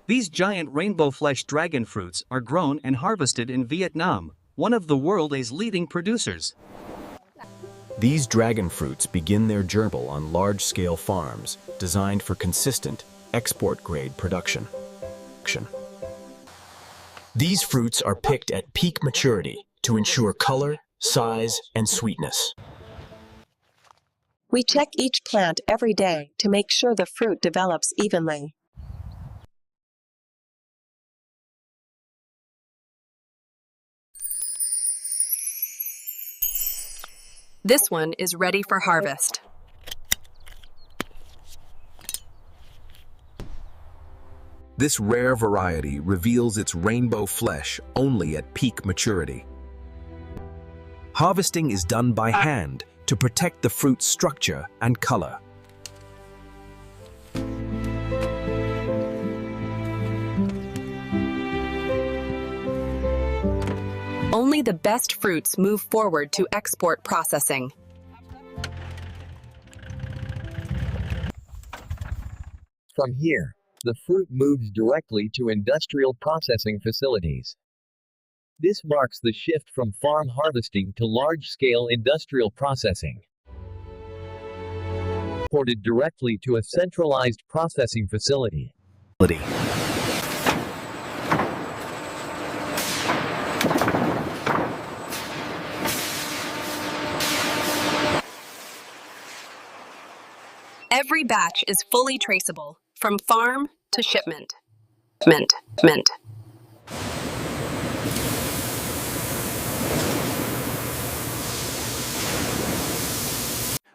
These giant rainbow flesh dragon fruits are grown and harvested in Vietnam, one of the world's leading producers. These dragon fruits begin their journey on large-scale farms designed for consistent, export-grade production. These fruits are picked at peak maturity to ensure color, size, and sweetness. We check each plant every day to make sure the fruit develops evenly. This one is ready for harvest. This rare variety reveals its rainbow flesh only at peak maturity. Harvesting is done by hand to protect the fruit's structure and color. Only the best fruits move forward to export processing. From here, the fruit moves directly to industrial processing facilities. This marks the shift from farm harvesting to large-scale industrial processing. Ported directly to a centralized processing facility. Every batch is fully traceable, from farm to shipment. Mint.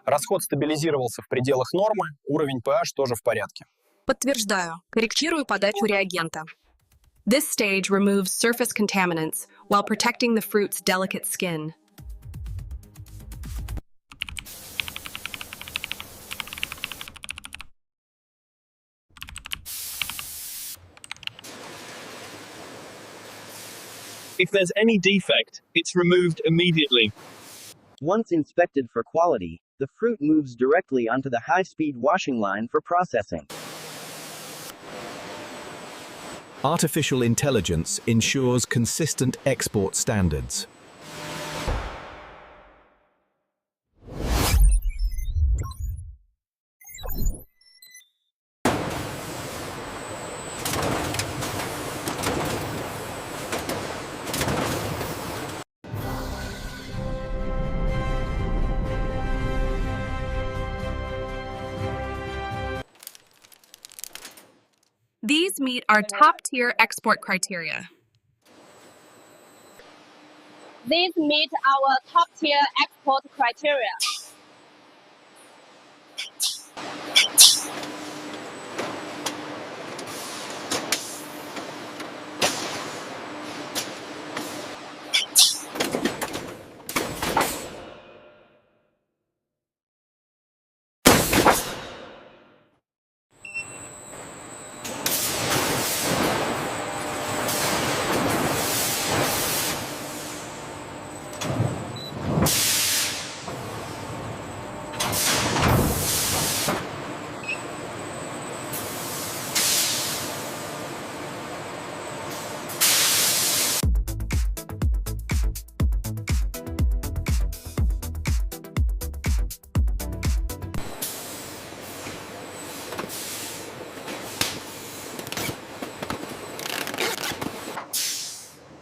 Расход стабилизировался в пределах нормы, уровень pH тоже в порядке. Подтверждаю. Корректирую подачу реагента. This stage removes surface contaminants while protecting the fruit's delicate skin. If there's any defect, it's removed immediately. Once inspected for quality, the fruit moves directly onto the high-speed washing line for processing. Artificial intelligence ensures consistent export standards. These meet our top-tier export criteria. These meet our top-tier export criteria.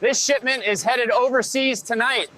This shipment is headed overseas tonight.